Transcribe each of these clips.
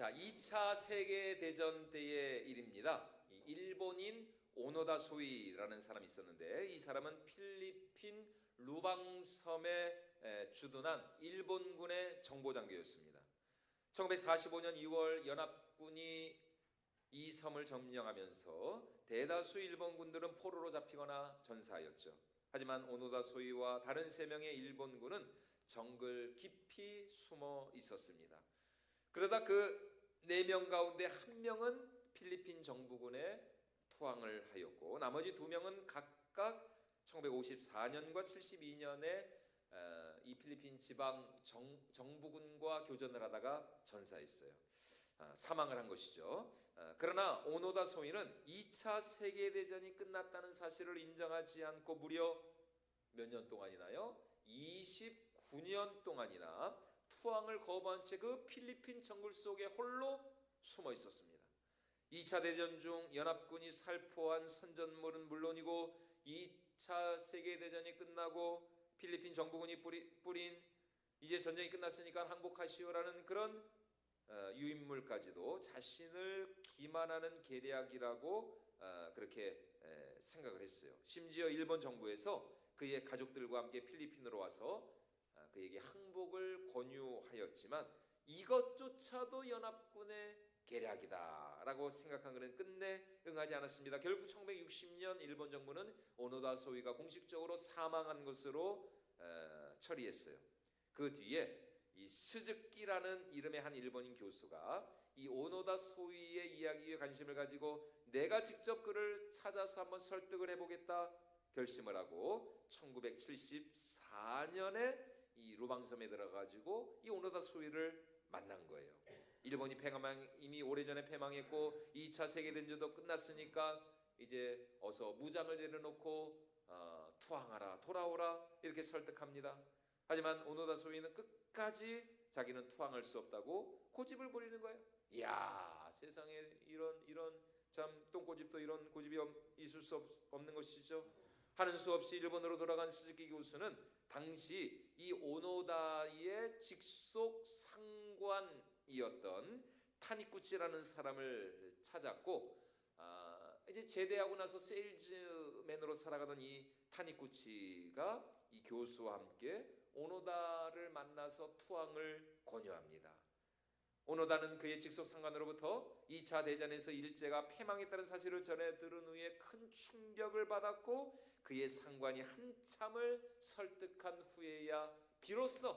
자, 2차 세계대전 때의 일입니다. 일본인 오노다 소이라는 사람이 있었는데, 이 사람은 필리핀 루방섬에 주둔한 일본군의 정보장교였습니다. 1945년 2월 연합군이 이 섬을 점령하면서 대다수 일본군들은 포로로 잡히거나 전사하였죠. 하지만 오노다 소이와 다른 3명의 일본군은 정글 깊이 숨어 있었습니다. 그러다 그 4명 가운데 1명은 필리핀 정부군에 투항을 하였고, 나머지 2명은 각각 1954년과 72년에 이 필리핀 지방 정부군과 교전을 하다가 전사했어요. 사망을 한 것이죠. 그러나 오노다 소이는 2차 세계대전이 끝났다는 사실을 인정하지 않고 무려 몇 년 동안이나요? 29년 동안이나 투항을 거부한 채 그 필리핀 정글 속에 홀로 숨어 있었습니다. 2차 대전 중 연합군이 살포한 선전물은 물론이고, 2차 세계대전이 끝나고 필리핀 정부군이 뿌린 이제 전쟁이 끝났으니까 항복하시오라는 그런 유인물까지도 자신을 기만하는 계략이라고 그렇게 생각을 했어요. 심지어 일본 정부에서 그의 가족들과 함께 필리핀으로 와서 그에게 항복을 권유하였지만 이것조차도 연합군의 계략이다라고 생각한 그는 끝내 응하지 않았습니다. 결국 1960년 일본 정부는 오노다 소이가 공식적으로 사망한 것으로 처리했어요. 그 뒤에 이 스즈키라는 이름의 한 일본인 교수가 이 오노다 소이의 이야기에 관심을 가지고 내가 직접 그를 찾아서 한번 설득을 해보겠다 결심을 하고 1974년에 이 루방섬에 들어가지고 이 오노다 소이를 만난 거예요. 일본이 이미 오래전에 패망했고 2차 세계대전도 끝났으니까 이제 어서 무장을 내려놓고 투항하라, 돌아오라 이렇게 설득합니다. 하지만 오노다 소이는 끝까지 자기는 투항할 수 없다고 고집을 부리는 거예요. 이야, 세상에 이런 참 똥고집도 이런 고집이 있을 수 없는 것이죠. 하는 수 없이 일본으로 돌아간 스즈키 교수는 당시 이 오노다의 직속 상관이었던 타니쿠치라는 사람을 찾았고, 이제 제대하고 나서 세일즈맨으로 살아가던 이 타니쿠치가 이 교수와 함께 오노다를 만나서 투항을 권유합니다. 오노다는 그의 직속 상관으로부터 2차 대전에서 일제가 패망했다는 사실을 전해 들은 후에 큰 충격을 받았고, 그의 상관이 한참을 설득한 후에야 비로소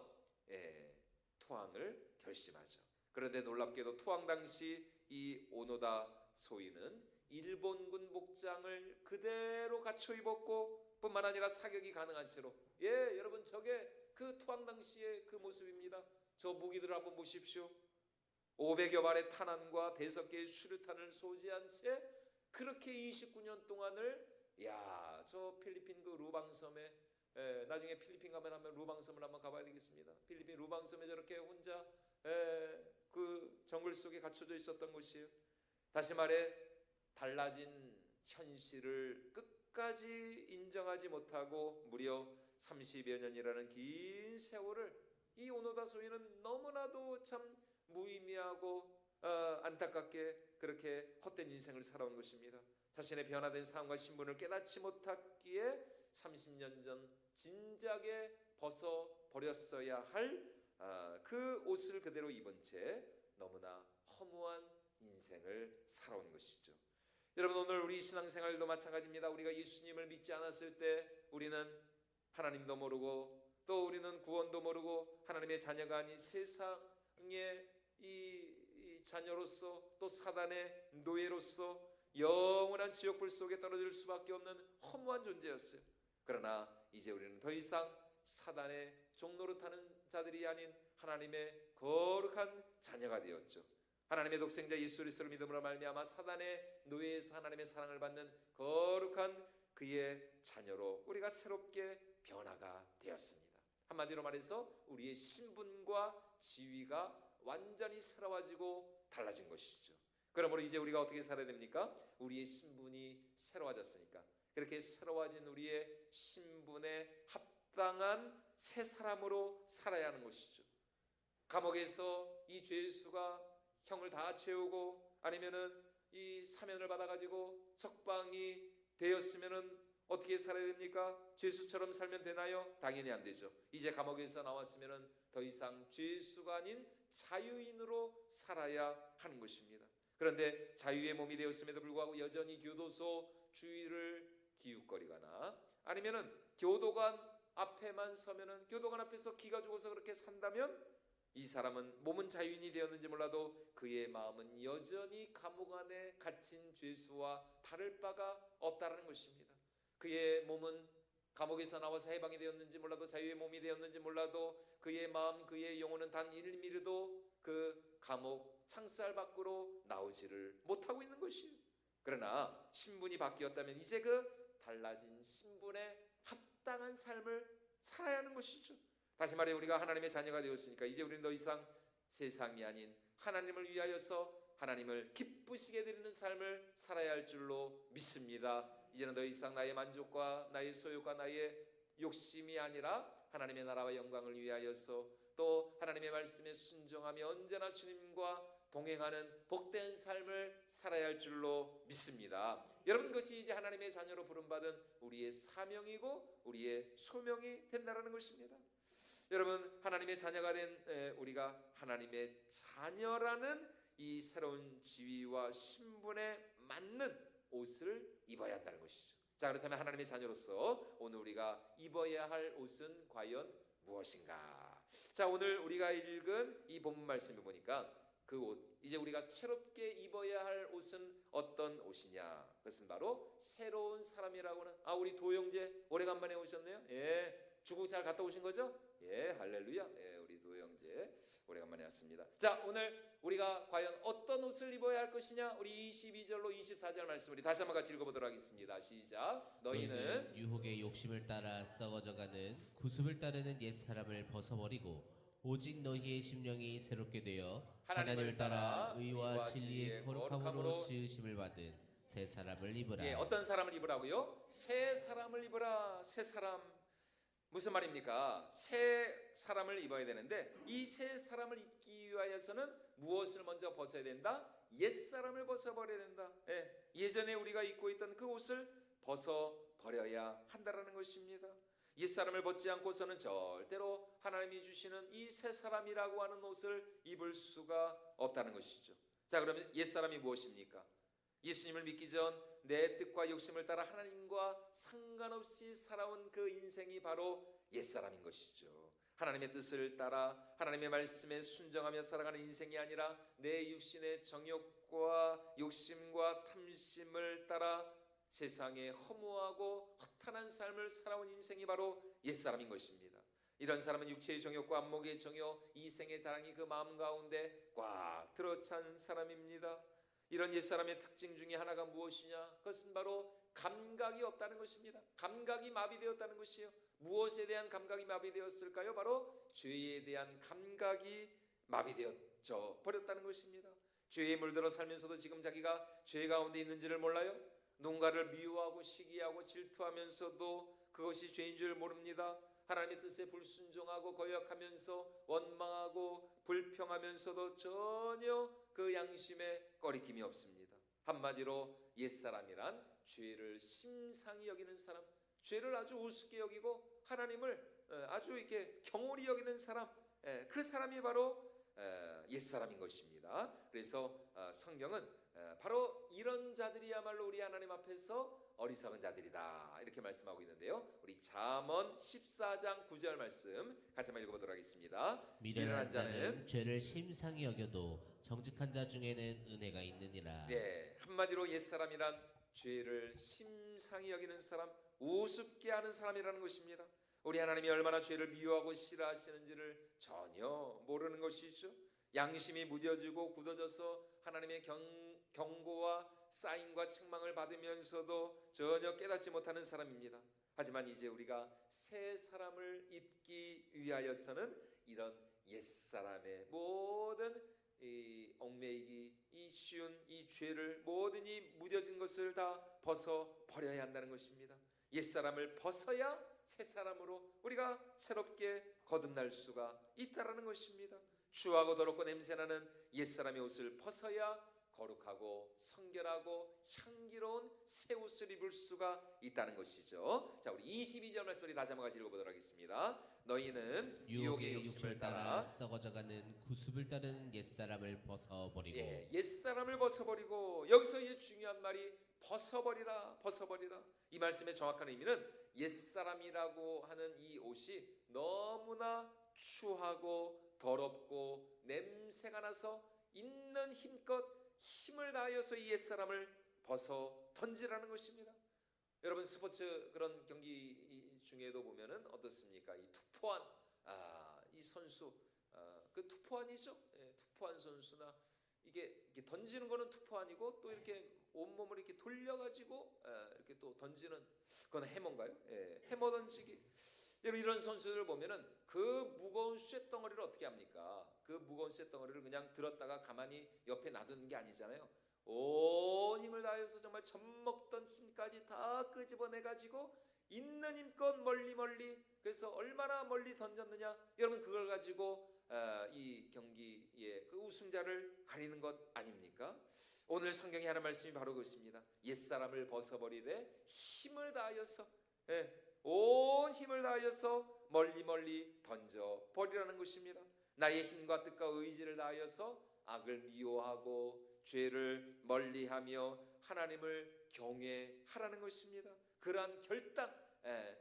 투항을 결심하죠. 그런데 놀랍게도 투항 당시 이 오노다 소이는 일본군 복장을 그대로 갖춰 입었고, 뿐만 아니라 사격이 가능한 채로, 여러분 저게 그 투항 당시의 그 모습입니다. 저 무기들을 한번 보십시오. 500여 발의 탄환과 대여섯 개의 수류탄을 소지한 채 그렇게 29년 동안을, 저 필리핀 그 루방섬에, 나중에 필리핀 가면 한번 루방섬을 한번 가봐야 되겠습니다. 필리핀 루방섬에 저렇게 혼자 그 정글 속에 갇혀져 있었던 것이에요. 다시 말해 달라진 현실을 끝까지 인정하지 못하고 무려 30여 년이라는 긴 세월을 이 오노다 소이는 너무나도 참 무의미하고 안타깝게 그렇게 헛된 인생을 살아온 것입니다. 자신의 변화된 삶과 신분을 깨닫지 못했기에 30년 전 진작에 벗어버렸어야 할 그 옷을 그대로 입은 채 너무나 허무한 인생을 살아온 것이죠. 여러분, 오늘 우리 신앙생활도 마찬가지입니다. 우리가 예수님을 믿지 않았을 때 우리는 하나님도 모르고, 또 우리는 구원도 모르고 하나님의 자녀가 아닌 세상의 이 자녀로서, 또 사단의 노예로서 영원한 지옥불 속에 떨어질 수밖에 없는 허무한 존재였어요. 그러나 이제 우리는 더 이상 사단의 종노릇하는 자들이 아닌 하나님의 거룩한 자녀가 되었죠. 하나님의 독생자 예수 그리스도를 믿음으로 말미암아 사단의 노예에서 하나님의 사랑을 받는 거룩한 그의 자녀로 우리가 새롭게 변화가 되었습니다. 한마디로 말해서 우리의 신분과 지위가 완전히 새로워지고 달라진 것이죠. 그러므로 이제 우리가 어떻게 살아야 됩니까? 우리의 신분이 새로워졌으니까 그렇게 새로워진 우리의 신분에 합당한 새 사람으로 살아야 하는 것이죠. 감옥에서 이 죄수가 형을 다 채우고 아니면은 이 사면을 받아가지고 석방이 되었으면은 어떻게 살아야 됩니까? 죄수처럼 살면 되나요? 당연히 안 되죠. 이제 감옥에서 나왔으면은 더 이상 죄수가 아닌 자유인으로 살아야 하는 것입니다. 그런데 자유의 몸이 되었음에도 불구하고 여전히 교도소 주위를 기웃거리거나 아니면은 교도관 앞에만 서면은 교도관 앞에서 기가 죽어서 그렇게 산다면 이 사람은 몸은 자유인이 되었는지 몰라도 그의 마음은 여전히 감옥 안에 갇힌 죄수와 다를 바가 없다라는 것입니다. 그의 몸은 감옥에서 나와서 해방이 되었는지 몰라도 자유의 몸이 되었는지 몰라도 그의 마음 그의 영혼은 단 1mm도 그 감옥 창살 밖으로 나오지를 못하고 있는 것이에요. 그러나 신분이 바뀌었다면 이제 그 달라진 신분에 합당한 삶을 살아야 하는 것이죠. 다시 말해 우리가 하나님의 자녀가 되었으니까 이제 우리는 더 이상 세상이 아닌 하나님을 위하여서 하나님을 기쁘시게 드리는 삶을 살아야 할 줄로 믿습니다. 이제는 더 이상 나의 만족과 나의 소유가 나의 욕심이 아니라 하나님의 나라와 영광을 위하여서 또 하나님의 말씀에 순종하며 언제나 주님과 동행하는 복된 삶을 살아야 할 줄로 믿습니다. 여러분 그것이 이제 하나님의 자녀로 부름받은 우리의 사명이고 우리의 소명이 된다는 것입니다. 여러분 하나님의 자녀가 된 우리가 하나님의 자녀라는 이 새로운 지위와 신분에 맞는 옷을 입어야 한다는 것이죠. 자 그렇다면 하나님의 자녀로서 오늘 우리가 입어야 할 옷은 과연 무엇인가? 자 오늘 우리가 읽은 이 본문 말씀을 보니까 그 옷, 이제 우리가 새롭게 입어야 할 옷은 어떤 옷이냐? 그것은 바로 새로운 사람이라고는 우리 도영재 오래간만에 오셨네요. 예, 중국 잘 갔다 오신 거죠? 예, 할렐루야. 예, 우리 도영재 오래간만에 왔습니다. 자, 오늘 우리가 과연 어떤 옷을 입어야 할 것이냐? 우리 22절로 24절 말씀 우리 다시 한번 같이 읽어보도록 하겠습니다. 시작. 너희는 유혹의 욕심을 따라 썩어져가는 구습을 따르는 옛 사람을 벗어버리고 오직 너희의 심령이 새롭게 되어 하나님을 따라 의와 진리의 거룩함으로 지으심을 받은 새 사람을 입으라. 예, 어떤 사람을 입으라고요? 새 사람을 입으라. 새 사람. 무슨 말입니까? 새 사람을 입어야 되는데 이 새 사람을 입기 위하여서는 무엇을 먼저 벗어야 된다? 옛 사람을 벗어버려야 된다. 예, 예전에 우리가 입고 있던 그 옷을 벗어버려야 한다라는 것입니다. 옛 사람을 벗지 않고서는 절대로 하나님이 주시는 이 새 사람이라고 하는 옷을 입을 수가 없다는 것이죠. 자 그러면 옛 사람이 무엇입니까? 예수님을 믿기 전 내 뜻과 욕심을 따라 하나님과 상관없이 살아온 그 인생이 바로 옛사람인 것이죠. 하나님의 뜻을 따라 하나님의 말씀에 순종하며 살아가는 인생이 아니라 내 육신의 정욕과 욕심과 탐심을 따라 세상에 허무하고 허탄한 삶을 살아온 인생이 바로 옛사람인 것입니다. 이런 사람은 육체의 정욕과 안목의 정욕, 이생의 자랑이 그 마음 가운데 꽉 들어찬 사람입니다. 이런 옛사람의 특징 중에 하나가 무엇이냐? 그것은 바로 감각이 없다는 것입니다. 감각이 마비되었다는 것이에요. 무엇에 대한 감각이 마비되었을까요? 바로 죄에 대한 감각이 마비되었죠. 버렸다는 것입니다. 죄에 물들어 살면서도 지금 자기가 죄 가운데 있는지를 몰라요. 누군가를 미워하고 시기하고 질투하면서도 그것이 죄인 줄 모릅니다. 하나님의 뜻에 불순종하고 거역하면서 원망하고 불평하면서도 전혀 그 양심에 꺼리낌이 없습니다. 한마디로 옛사람이란 죄를 심상히 여기는 사람, 죄를 아주 우습게 여기고 하나님을 아주 이렇게 경홀히 여기는 사람, 그 사람이 바로 옛사람인 것입니다. 그래서 성경은 바로 이런 자들이야말로 우리 하나님 앞에서 어리석은 자들이다 이렇게 말씀하고 있는데요. 우리 잠언 14장 9절 말씀 같이 한번 읽어보도록 하겠습니다. 미련한 자는 죄를 심상히 여겨도 정직한 자 중에는 은혜가 있느니라. 네, 한마디로 옛사람이란 죄를 심상히 여기는 사람, 우습게 하는 사람이라는 것입니다. 우리 하나님이 얼마나 죄를 미워하고 싫어하시는지를 전혀 모르는 것이죠. 양심이 무뎌지고 굳어져서 하나님의 경고와 사인과 책망을 받으면서도 전혀 깨닫지 못하는 사람입니다. 하지만 이제 우리가 새 사람을 입기 위하여서는 이런 옛사람의 모든 이 얽매이기, 이 쉬운 이 죄를 모든 이 무뎌진 것을 다 벗어 버려야 한다는 것입니다. 옛사람을 벗어야 새 사람으로 우리가 새롭게 거듭날 수가 있다라는 것입니다. 추하고 더럽고 냄새나는 옛사람의 옷을 벗어야 거룩하고 성결하고 향기로운 새 옷을 입을 수가 있다는 것이죠. 자, 우리 22절 말씀 우리 다시 한번 같이 읽어보도록 하겠습니다. 너희는 유혹의 욕심을 따라 썩어져가는 구습을 따르는 옛사람을 벗어버리고. 예, 옛사람을 벗어버리고. 여기서 이 중요한 말이 벗어버리라, 벗어버리라. 이 말씀의 정확한 의미는 옛사람이라고 하는 이 옷이 너무나 추하고 더럽고 냄새가 나서 있는 힘껏 힘을 다하여서 이 옛사람을 벗어 던지라는 것입니다. 여러분 스포츠 그런 경기 중에도 보면은 어떻습니까? 이 투포한 이 선수 그 투포한이죠. 예, 투포한 선수나 이게 던지는 거는 투포한이고 또 이렇게 온몸을 이렇게 돌려가지고 이렇게 또 던지는 그건 해머인가요? 예, 해머 던지기. 여러분 이런 선수들을 보면은 그 무거운 쇳덩어리를 어떻게 합니까? 그 무거운 쇳덩어리를 그냥 들었다가 가만히 옆에 놔두는 게 아니잖아요. 온 힘을 다해서 정말 젖먹던 힘까지 다 끄집어내 가지고 있는 힘껏 멀리 그래서 얼마나 멀리 던졌느냐. 여러분 그걸 가지고 이 경기의 그 우승자를 가리는 것 아닙니까? 오늘 성경에 하는 말씀이 바로 그것입니다. 옛사람을 벗어버리되 힘을 다하여서 온 힘을 다하여서 멀리 던져 버리라는 것입니다. 나의 힘과 뜻과 의지를 다하여서 악을 미워하고 죄를 멀리하며 하나님을 경외하라는 것입니다. 그러한 결단,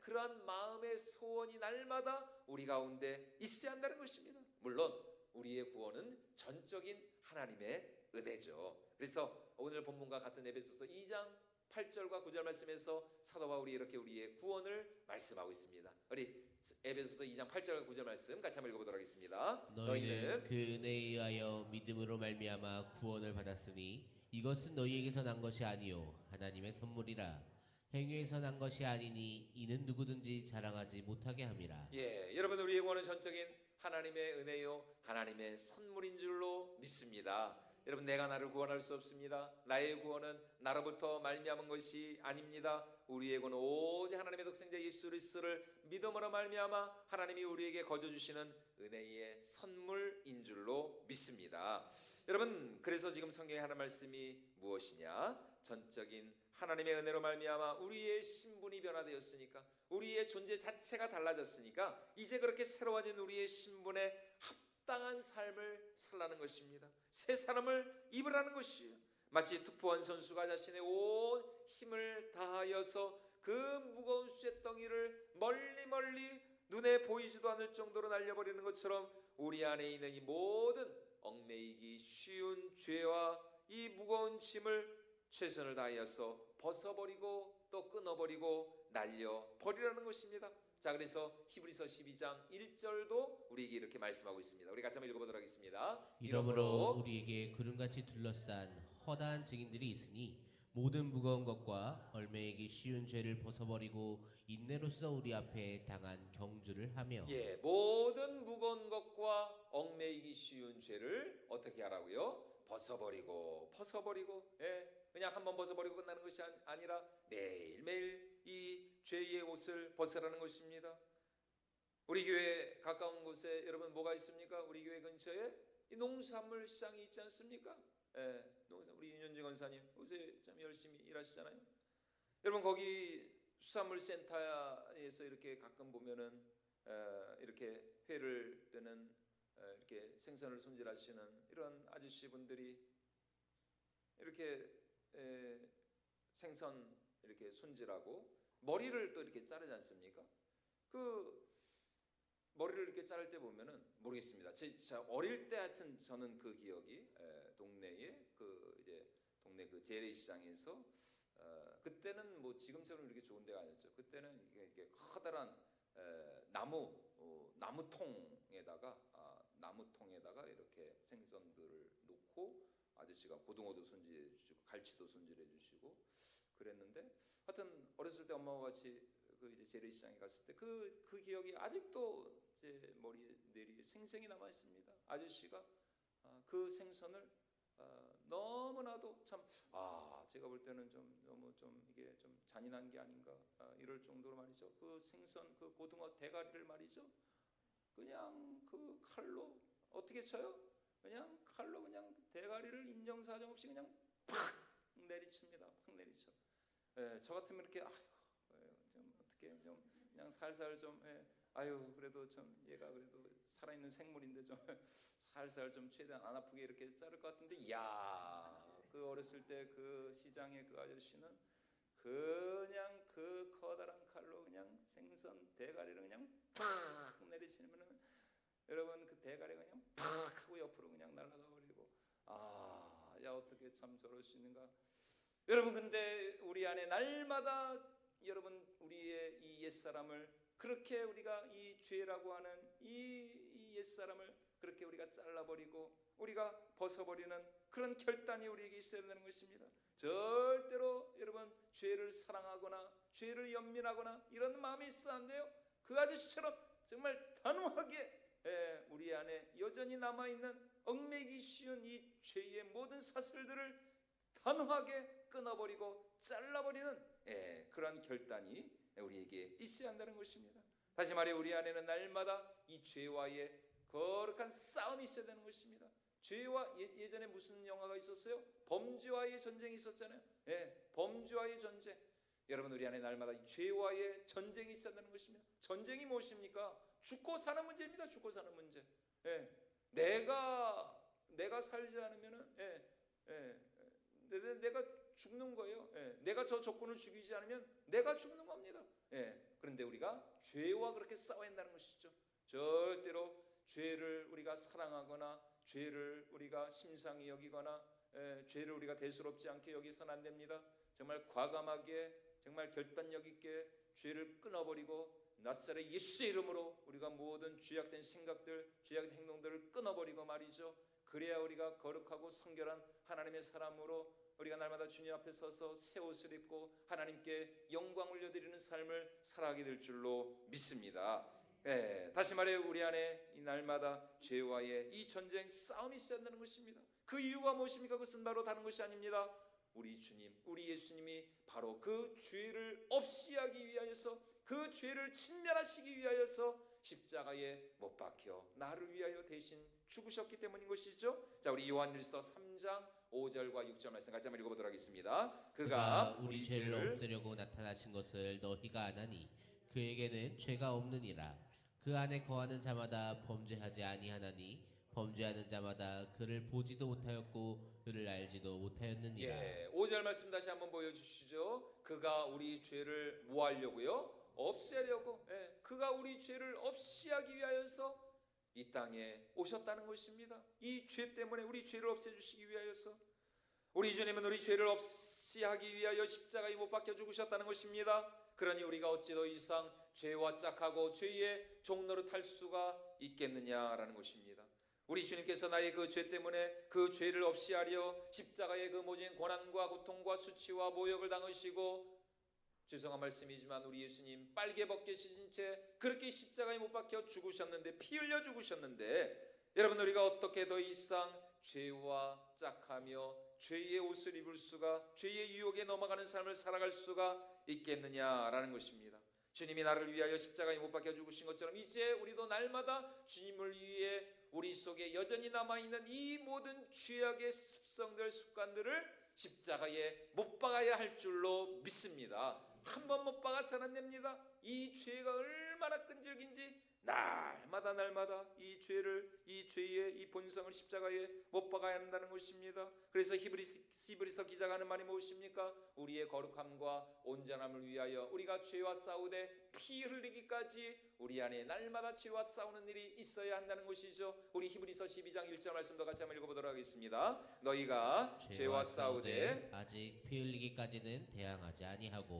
그러한 마음의 소원이 날마다 우리 가운데 있어야 한다는 것입니다. 물론 우리의 구원은 전적인 하나님의 은혜죠. 그래서 오늘 본문과 같은 에베소서 2장 8절과 9절 말씀에서 사도 바울이 이렇게 우리의 구원을 말씀하고 있습니다. 우리 에베소서 2장 8절과 9절 말씀 같이 한번 읽어보도록 하겠습니다. 너희는 그 은혜에 의하여 믿음으로 말미암아 구원을 받았으니 이것은 너희에게서 난 것이 아니요 하나님의 선물이라. 행위에서 난 것이 아니니 이는 누구든지 자랑하지 못하게 함이라. 예, 여러분 우리의 구원은 전적인 하나님의 은혜요 하나님의 선물인 줄로 믿습니다. 여러분 내가 나를 구원할 수 없습니다. 나의 구원은 나로부터 말미암은 것이 아닙니다. 우리의 구원은 오직 하나님의 독생자 예수 그리스도를 믿음으로 말미암아 하나님이 우리에게 거저 주시는 은혜의 선물인 줄로 믿습니다. 여러분 그래서 지금 성경에 하는 말씀이 무엇이냐? 전적인 하나님의 은혜로 말미암아 우리의 신분이 변화되었으니까 우리의 존재 자체가 달라졌으니까 이제 그렇게 새로워진 우리의 신분에 합당한 삶을 살라는 것입니다. 새 사람을 입으라는 것이에요. 마치 투포한 선수가 자신의 온 힘을 다하여서 그 무거운 쇳덩이를 멀리 눈에 보이지도 않을 정도로 날려버리는 것처럼 우리 안에 있는 이 모든 얽매이기 쉬운 죄와 이 무거운 짐을 최선을 다하여서 벗어버리고 또 끊어버리고 날려버리라는 것입니다. 자, 그래서 히브리서 12장 1절도 우리에게 이렇게 말씀하고 있습니다. 우리 같이 한번 읽어보도록 하겠습니다. 이러므로 우리에게 구름같이 둘러싼 허다한 증인들이 있으니 모든 무거운 것과 얽매이기 쉬운 죄를 벗어버리고 인내로써 우리 앞에 당한 경주를 하며. 예, 모든 무거운 것과 얽매이기 쉬운 죄를 어떻게 하라고요? 벗어버리고 그냥 한번 벗어버리고 끝나는 것이 아니라 매일매일 이 죄의 옷을 벗으라는 것입니다. 우리 교회 가까운 곳에 여러분 뭐가 있습니까? 우리 교회 근처에 이 농수산물 시장이 있지 않습니까? 우리 윤현진 권사님 요새 참 열심히 일하시잖아요. 여러분 거기 수산물 센터에서 이렇게 가끔 보면은 이렇게 회를 뜨는 이렇게 생선을 손질하시는 이런 아저씨분들이 이렇게 생선 이렇게 손질하고 머리를 또 이렇게 자르지 않습니까? 그 머리를 이렇게 자를 때 보면은 모르겠습니다. 제 어릴 때 하여튼 저는 그 기억이 동네에 그 이제 동네 그 재래시장에서 그때는 뭐 지금처럼 이렇게 좋은 데가 아니었죠. 그때는 이게 커다란 나무통에다가 이렇게 생선들을 놓고 아저씨가 고등어도 손질해 주시고 갈치도 손질해 주시고 그랬는데 하여튼 어렸을 때 엄마와 같이 그 이제 재래시장에 갔을 때 그 기억이 아직도 제 머리 내리에 생생히 남아 있습니다. 아저씨가 그 생선을 너무나도 참 제가 볼 때는 좀 너무 좀 이게 좀 잔인한 게 아닌가 이럴 정도로 말이죠. 그 생선 그 고등어 대가리를 말이죠. 그냥 그 칼로 어떻게 쳐요? 그냥 칼로 그냥 대가리를 인정사정 없이 그냥 팍 내리칩니다. 팍 내리쳐. 예, 저 같으면 이렇게 아이고 좀 어떻게 좀 그냥 살살 좀 아유 그래도 좀 얘가 그래도 살아있는 생물인데 좀 살살 좀 최대한 안 아프게 이렇게 자를 것 같은데 그 어렸을 때 그 시장의 그 아저씨는 그냥 그 커다란 칼로 그냥 생선 대가리를 그냥 팍 내리치면은 여러분 그 대가리가 그냥 팍 하고 옆으로 그냥 날아가 버리고 야 어떻게 참 저럴 수 있는가. 여러분 근데 우리 안에 날마다 여러분 우리의 이 옛사람을 그렇게 우리가 이 죄라고 하는 이 옛사람을 그렇게 우리가 잘라버리고 우리가 벗어버리는 그런 결단이 우리에게 있어야 되는 것입니다. 절대로 여러분 죄를 사랑하거나 죄를 연민하거나 이런 마음이 있어야 안 돼요. 그 아저씨처럼 정말 단호하게 우리 안에 여전히 남아있는 얽매이기 쉬운 이 죄의 모든 사슬들을 단호하게 끊어버리고 잘라버리는 그런 결단이 우리에게 있어야 한다는 것입니다. 다시 말해 우리 안에는 날마다 이 죄와의 거룩한 싸움이 있어야 되는 것입니다. 죄와 예전에 무슨 영화가 있었어요? 범죄와의 전쟁이 있었잖아요. 범죄와의 전쟁. 여러분 우리 안에 날마다 이 죄와의 전쟁이 있어야 되는 것입니다. 전쟁이 무엇입니까? 죽고 사는 문제입니다. 죽고 사는 문제. 내가 살지 않으면은 내가 죽는 거예요. 내가 저 적군을 죽이지 않으면 내가 죽는 겁니다. 그런데 우리가 죄와 그렇게 싸워야 한다는 것이죠. 절대로 죄를 우리가 사랑하거나 죄를 우리가 심상히 여기거나 죄를 우리가 대수롭지 않게 여기서는 안 됩니다. 정말 과감하게 정말 결단력 있게 죄를 끊어버리고 낫사렛 예수의 이름으로 우리가 모든 죄악된 생각들 죄악된 행동들을 끊어버리고 말이죠. 그래야 우리가 거룩하고 성결한 하나님의 사람으로 우리가 날마다 주님 앞에 서서 새 옷을 입고 하나님께 영광 올려드리는 삶을 살아가게 될 줄로 믿습니다. 다시 말해 우리 안에 이 날마다 죄와의 이 전쟁 싸움이 있어야 한다는 것입니다. 그 이유가 무엇입니까? 그것은 바로 다른 것이 아닙니다. 우리 주님, 우리 예수님이 바로 그 죄를 없이 하기 위하여서 그 죄를 진멸하시기 위하여서 십자가에 못 박혀 나를 위하여 대신 죽으셨기 때문인 것이죠. 자, 우리 요한일서 3장 5절과 6절 말씀 같이 한번 읽어보도록 하겠습니다. 그가 우리 죄를 없애려고 나타나신 것을 너희가 아나니 그에게는 죄가 없느니라. 그 안에 거하는 자마다 범죄하지 아니하나니 범죄하는 자마다 그를 보지도 못하였고 그를 알지도 못하였느니라. 5절 말씀 다시 한번 보여주시죠. 그가 우리 죄를 뭐 하려고요? 없애려고. 그가 우리 죄를 없이 하기 위하여서 이 땅에 오셨다는 것입니다. 이 죄 때문에 우리 죄를 없애주시기 위하여서 우리 주님은 우리 죄를 없이 하기 위하여 십자가에 못 박혀 죽으셨다는 것입니다. 그러니 우리가 어찌 더 이상 죄와 짝하고 죄의 종로로 탈 수가 있겠느냐라는 것입니다. 우리 주님께서 나의 그 죄 때문에 그 죄를 없이 하려 십자가의 그 모진 고난과 고통과 수치와 모욕을 당하시고 죄송한 말씀이지만 우리 예수님 빨개 벗겨지신 채 그렇게 십자가에 못 박혀 죽으셨는데 피 흘려 죽으셨는데 여러분 우리가 어떻게 더 이상 죄와 짝하며 죄의 옷을 입을 수가 죄의 유혹에 넘어가는 삶을 살아갈 수가 있겠느냐라는 것입니다. 주님이 나를 위하여 십자가에 못 박혀 죽으신 것처럼 이제 우리도 날마다 주님을 위해 우리 속에 여전히 남아있는 이 모든 죄악의 습성들 습관들을 십자가에 못 박아야 할 줄로 믿습니다. 한 번 못 박아서는 안 됩니다. 이 죄가 얼마나 끈질긴지 날마다 이 죄의 이 본성을 십자가에 못 박아야 한다는 것입니다. 그래서 히브리서 기자가 하는 말이 무엇입니까? 우리의 거룩함과 온전함을 위하여 우리가 죄와 싸우되 피 흘리기까지 우리 안에 날마다 죄와 싸우는 일이 있어야 한다는 것이죠. 우리 히브리서 12장 1절 말씀도 같이 한번 읽어보도록 하겠습니다. 너희가 죄와 싸우되 아직 피 흘리기까지는 대항하지 아니하고.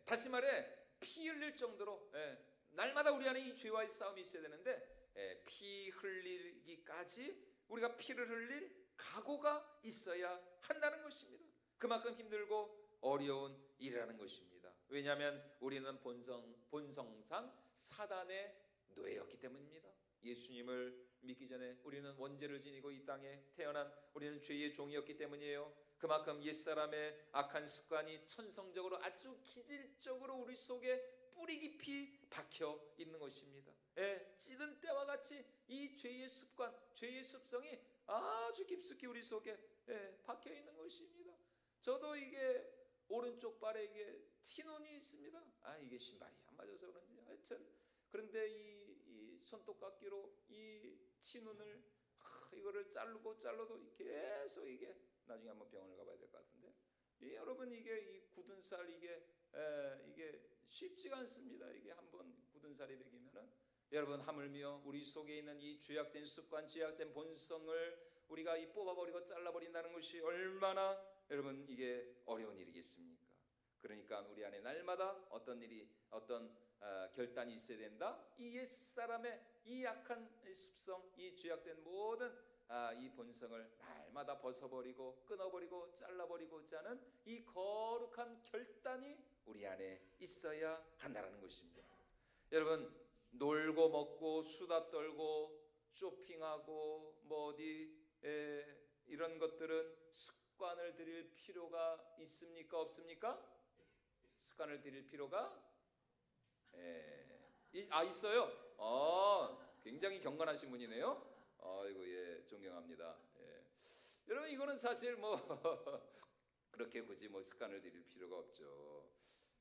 다시 말해 피 흘릴 정도로 날마다 우리 안에 이 죄와의 싸움이 있어야 되는데 피 흘리기까지 우리가 피를 흘릴 각오가 있어야 한다는 것입니다. 그만큼 힘들고 어려운 일이라는 것입니다. 왜냐하면 우리는 본성상 사단의 노예였기 때문입니다. 예수님을 믿기 전에 우리는 원죄를 지니고 이 땅에 태어난 우리는 죄의 종이었기 때문이에요. 그만큼 옛사람의 악한 습관이 천성적으로 아주 기질적으로 우리 속에 뿌리 깊이 박혀 있는 것입니다. 찌든 때와 같이 이 죄의 습관, 죄의 습성이 아주 깊숙이 우리 속에 박혀 있는 것입니다. 저도 이게 오른쪽 발에 이게 티눈이 있습니다. 이게 신발이 안 맞아서 그런지 하여튼 그런데 이 손톱깎이로 이 티눈을 이거를 잘라도 계속 이게 나중에 한번 병원을 가봐야 될 것 같은데 여러분 이게 이 굳은 살 이게 쉽지가 않습니다. 이게 한번 굳은 살이 배기면은 여러분 하물며 우리 속에 있는 이 죄악된 습관, 죄악된 본성을 우리가 이 뽑아버리고 잘라버린다는 것이 얼마나 여러분 이게 어려운 일이겠습니까? 그러니까 우리 안에 날마다 어떤 결단이 있어야 된다. 이 옛사람의 이 약한 습성, 이 죄악된 모든 이 본성을 날마다 벗어버리고 끊어버리고 잘라버리고자 하는 이 거룩한 결단이 우리 안에 있어야 한다는 것입니다. 여러분 놀고 먹고 수다 떨고 쇼핑하고 뭐 어디 이런 것들은 습관을 들일 필요가 있습니까? 없습니까? 습관을 들일 필요가 있어요. 굉장히 경건하신 분이네요. 이거 존경합니다. 여러분 이거는 사실 뭐 그렇게 굳이 뭐 습관을 들일 필요가 없죠.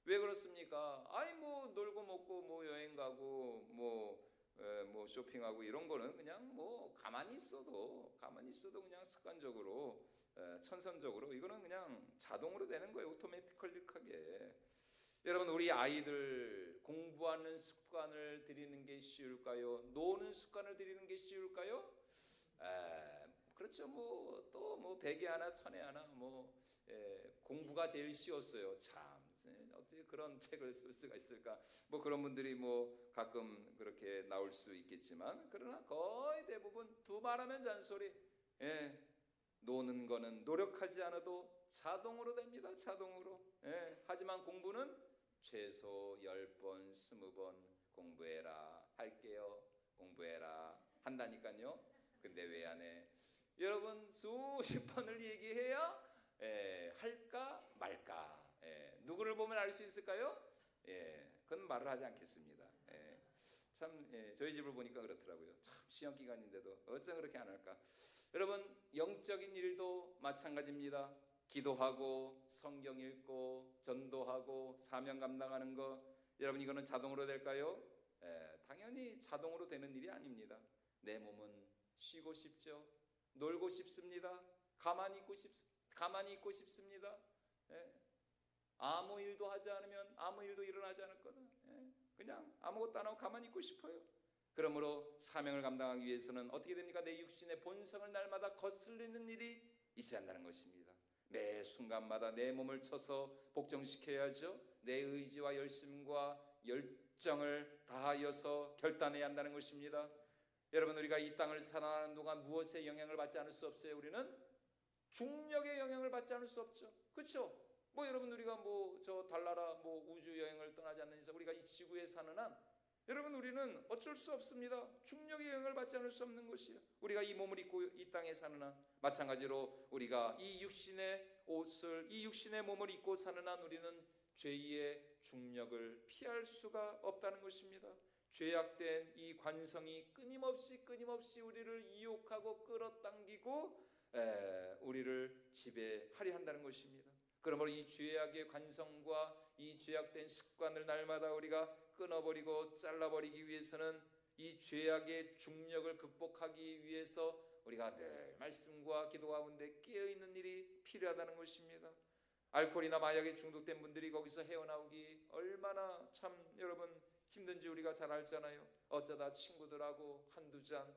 왜 그렇습니까? 뭐 놀고 먹고 뭐 여행 가고 뭐 쇼핑하고 이런 거는 그냥 뭐 가만히 있어도 그냥 습관적으로 천선적으로 이거는 그냥 자동으로 되는 거예요. 오토매티컬릭하게. 여러분 우리 아이들 공부하는 습관을 들이는 게 쉬울까요? 노는 습관을 들이는 게 쉬울까요? 그렇죠. 또 백에 하나 천에 하나 공부가 제일 쉬웠어요. 참 어떻게 그런 책을 쓸 수가 있을까? 그런 분들이 가끔 그렇게 나올 수 있겠지만 그러나 거의 대부분 두 말하면 잔소리. 노는 거는 노력하지 않아도 자동으로 됩니다. 자동으로. 하지만 공부는 최소 10번, 20번 공부해라. 할게요. 공부해라. 한다니까요. 근데 왜 안 해? 여러분 수십 번을 얘기해야 할까 말까. 누구를 보면 알 수 있을까요? 그건 말을 하지 않겠습니다. 저희 집을 보니까 그렇더라고요. 참 시험 기간인데도 어쩜 그렇게 안 할까? 여러분 영적인 일도 마찬가지입니다. 기도하고 성경 읽고 전도하고 사명 감당하는 거 여러분 이거는 자동으로 될까요? 당연히 자동으로 되는 일이 아닙니다. 내 몸은 쉬고 싶죠. 놀고 싶습니다. 가만히 있고 싶습니다. 아무 일도 하지 않으면 아무 일도 일어나지 않을 거다. 그냥 아무것도 안 하고 가만히 있고 싶어요. 그러므로 사명을 감당하기 위해서는 어떻게 됩니까? 내 육신의 본성을 날마다 거슬리는 일이 있어야 한다는 것입니다. 매 순간마다 내 몸을 쳐서 복종시켜야죠. 내 의지와 열심과 열정을 다하여서 결단해야 한다는 것입니다. 여러분 우리가 이 땅을 살아가는 동안 무엇에 영향을 받지 않을 수 없어요? 우리는 중력의 영향을 받지 않을 수 없죠. 그렇죠? 여러분 우리가 저 달나라 우주 여행을 떠나지 않는 이상 우리가 이 지구에 사는 한 여러분 우리는 어쩔 수 없습니다. 중력의 영향을 받지 않을 수 없는 것이에요. 우리가 이 몸을 입고 이 땅에 사는 한 마찬가지로 우리가 이 육신의 옷을 이 육신의 몸을 입고 사는 한 우리는 죄의 중력을 피할 수가 없다는 것입니다. 죄악된 이 관성이 끊임없이 우리를 유혹하고 끌어당기고 우리를 지배하려 한다는 것입니다. 그러므로 이 죄악의 관성과 이 죄악된 습관을 날마다 우리가 끊어버리고 잘라버리기 위해서는 이 죄악의 중력을 극복하기 위해서 우리가 늘 말씀과 기도 가운데 깨어있는 일이 필요하다는 것입니다. 알코올이나 마약에 중독된 분들이 거기서 헤어나오기 얼마나 참 여러분 힘든지 우리가 잘 알잖아요. 어쩌다 친구들하고 한두 잔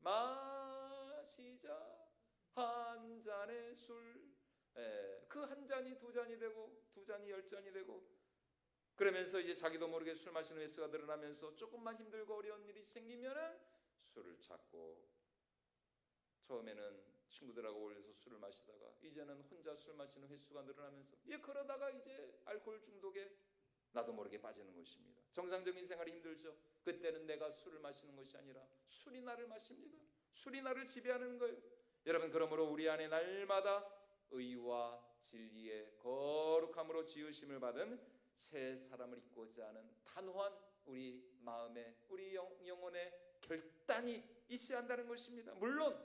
마시자 한 잔의 술 그 한 잔이 두 잔이 되고 두 잔이 10잔이 되고 그러면서 이제 자기도 모르게 술 마시는 횟수가 늘어나면서 조금만 힘들고 어려운 일이 생기면은 술을 찾고 처음에는 친구들하고 어울려서 술을 마시다가 이제는 혼자 술 마시는 횟수가 늘어나면서 그러다가 이제 알코올 중독에 나도 모르게 빠지는 것입니다. 정상적인 생활이 힘들죠. 그때는 내가 술을 마시는 것이 아니라 술이 나를 마십니다. 술이 나를 지배하는 거예요. 여러분 그러므로 우리 안에 날마다 의와 진리의 거룩함으로 지으심을 받은 새 사람을 입고자 하는 단호한 우리 마음에, 우리 영혼에 결단이 있어야 한다는 것입니다. 물론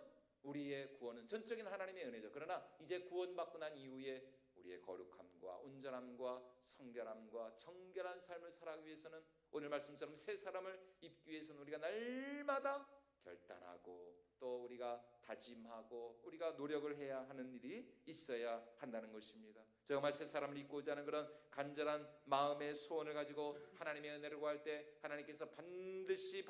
우리의 구원은 전적인 하나님의 은혜죠. 그러나 이제 구원받고 난 이후에 우리의 거룩함과 온전함과 성결함과 정결한 삶을 살아가기 위해서는 오늘 말씀처럼 새 사람을 입기 위해서는 우리가 날마다 결단하고 또 우리가 다짐하고 우리가 노력을 해야 하는 일이 있어야 한다는 것입니다. 정말 새 사람을 입고자 하는 그런 간절한 마음의 소원을 가지고 하나님의 은혜를 구할 때 하나님께서 반드시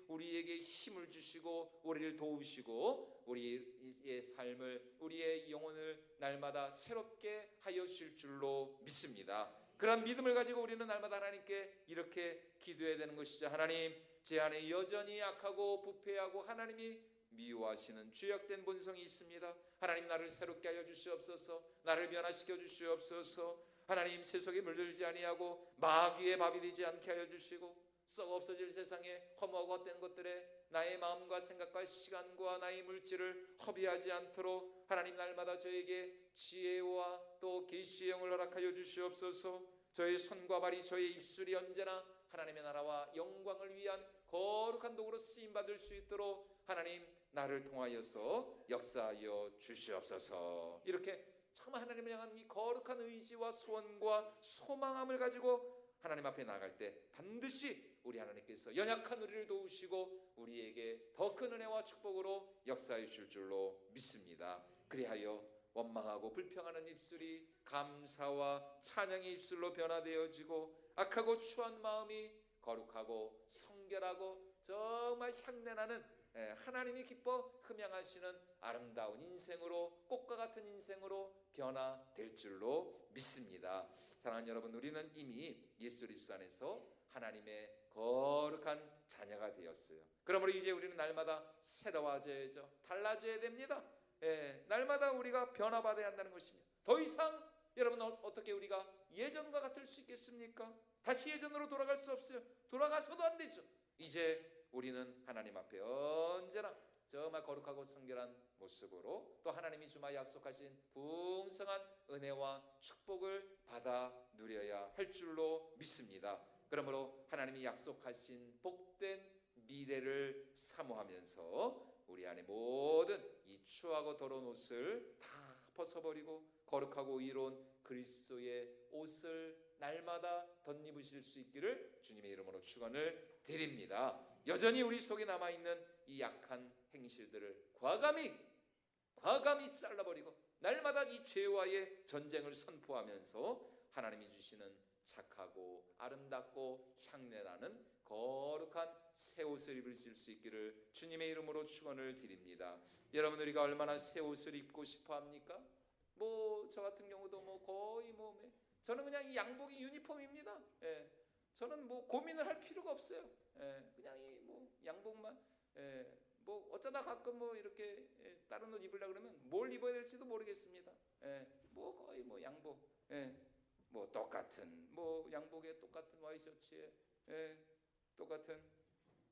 우리에게 힘을 주시고 우리를 도우시고 우리의 삶을, 우리의 영혼을 날마다 새롭게 하여 주실 줄로 믿습니다. 그런 믿음을 가지고 우리는 날마다 하나님께 이렇게 기도해야 되는 것이죠. 하나님, 제 안에 여전히 약하고 부패하고 하나님이 미워하시는 죄악된 본성이 있습니다. 하나님, 나를 새롭게 하여 주시옵소서. 나를 변화시켜 주시옵소서. 하나님, 세속에 물들지 아니하고 마귀의 밥이 되지 않게 하여 주시고 썩어 없어질 세상에 허무하고 헛된 것들에 나의 마음과 생각과 시간과 나의 물질을 허비하지 않도록 하나님, 날마다 저에게 지혜와 또 계시의 영을 허락하여 주시옵소서. 저의 손과 발이, 저의 입술이 언제나 하나님의 나라와 영광을 위한 거룩한 도구로 쓰임받을 수 있도록 하나님, 나를 통하여서 역사하여 주시옵소서. 이렇게 정말 하나님을 향한 이 거룩한 의지와 소원과 소망함을 가지고 하나님 앞에 나갈 때 반드시 우리 하나님께서 연약한 우리를 도우시고 우리에게 더 큰 은혜와 축복으로 역사해 주실 줄로 믿습니다. 그리하여 원망하고 불평하는 입술이 감사와 찬양의 입술로 변화되어지고 악하고 추한 마음이 거룩하고 성결하고 정말 향내나는 하나님이 기뻐 흠양하시는 아름다운 인생으로, 꽃과 같은 인생으로 변화될 줄로 믿습니다. 사랑하는 여러분, 우리는 이미 예수 그리스도 안에서 하나님의 거룩한 자녀가 되었어요. 그러므로 이제 우리는 날마다 새로워져야죠. 달라져야 됩니다. 날마다 우리가 변화받아야 한다는 것입니다. 더 이상 여러분, 어떻게 우리가 예전과 같을 수 있겠습니까? 다시 예전으로 돌아갈 수 없어요. 돌아가서도 안 되죠. 이제 우리는 하나님 앞에 언제나 정말 거룩하고 성결한 모습으로 또 하나님이 주마 약속하신 풍성한 은혜와 축복을 받아 누려야 할 줄로 믿습니다. 그러므로 하나님이 약속하신 복된 미래를 사모하면서 우리 안에 모든 이 추하고 더러운 옷을 다 벗어버리고 거룩하고 의로운 그리스도의 옷을 날마다 덧입으실 수 있기를 주님의 이름으로 축원을 드립니다. 여전히 우리 속에 남아있는 이 약한 행실들을 과감히 잘라버리고 날마다 이 죄와의 전쟁을 선포하면서 하나님이 주시는 착하고 아름답고 향내나는 거룩한 새 옷을 입으실 수 있기를 주님의 이름으로 축원을 드립니다. 여러분, 우리가 얼마나 새 옷을 입고 싶어 합니까? 저 같은 경우도 거의 저는 그냥 이 양복이 유니폼입니다. 저는 고민을 할 필요가 없어요. 그냥 이 양복만. 어쩌다 가끔 이렇게 다른 옷 입으려고 그러면 뭘 입어야 될지도 모르겠습니다. 거의 양복. 똑같은 양복에 똑같은 와이셔츠에 똑같은.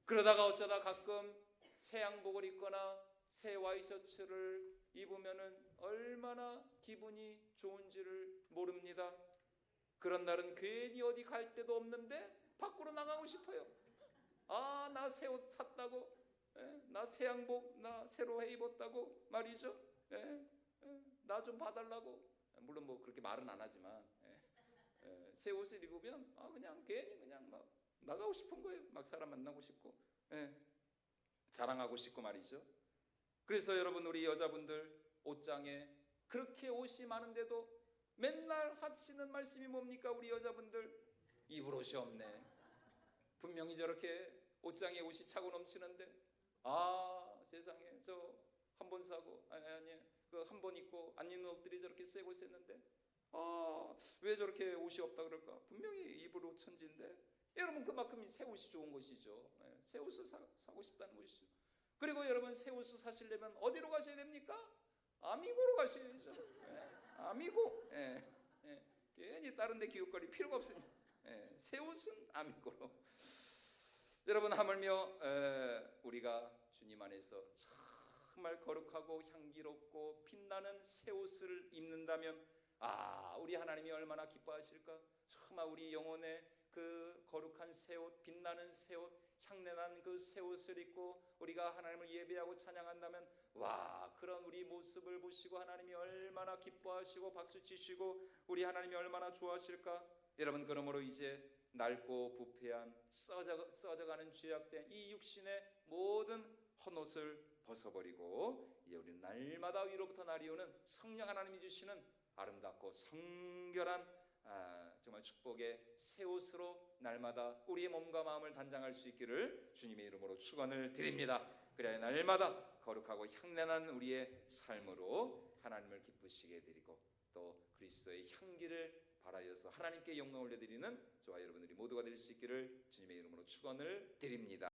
그러다가 어쩌다 가끔 새 양복을 입거나 새 와이셔츠를 입으면은 얼마나 기분이 좋은지를 모릅니다. 그런 날은 괜히 어디 갈 데도 없는데 밖으로 나가고 싶어요. 나 새 옷 샀다고, 나 새 양복 나 새로 해 입었다고 말이죠. 나 좀 봐달라고. 물론 그렇게 말은 안 하지만 새 옷을 입으면 그냥 괜히 그냥 막 나가고 싶은 거예요. 막 사람 만나고 싶고 자랑하고 싶고 말이죠. 그래서 여러분, 우리 여자분들 옷장에 그렇게 옷이 많은데도 맨날 하시는 말씀이 뭡니까? 우리 여자분들, 입을 옷이 없네. 분명히 저렇게 옷장에 옷이 차고 넘치는데 세상에 저 한 번 사고 그 한 번 입고 안 입는 옷들이 저렇게 새 옷 샀는데 왜 저렇게 옷이 없다 그럴까? 분명히 입을 옷 천지인데. 여러분, 그만큼 새 옷이 좋은 것이죠. 새 옷을 사고 싶다는 것이죠. 그리고 여러분, 새 옷을 사시려면 어디로 가셔야 됩니까? 아미고로 가셔야죠. 아미고. 괜히 다른 데 기웃거릴 필요가 없습니다. 새 옷은 아미고로. 여러분, 하물며 우리가 주님 안에서 정말 거룩하고 향기롭고 빛나는 새 옷을 입는다면 우리 하나님이 얼마나 기뻐하실까? 정말 우리 영혼에 그 거룩한 새 옷, 빛나는 새 옷, 향내나는 그 새 옷을 입고 우리가 하나님을 예배하고 찬양한다면 와, 그런 우리 모습을 보시고 하나님이 얼마나 기뻐하시고 박수치시고 우리 하나님이 얼마나 좋아하실까? 여러분, 그러므로 이제 낡고 부패한 썩어져가는 죄악된 이 육신의 모든 헛옷을 벗어버리고 이제 우리는 날마다 위로부터 날이 오는 성령 하나님이 주시는 아름답고 성결한 정말 축복의 새 옷으로 날마다 우리의 몸과 마음을 단장할 수 있기를 주님의 이름으로 축원을 드립니다. 그래야 날마다 거룩하고 향내나는 우리의 삶으로 하나님을 기쁘시게 드리고 또 그리스도의 향기를 발하여서 하나님께 영광을 올려드리는 저와 여러분들이 모두가 될 수 있기를 주님의 이름으로 축원을 드립니다.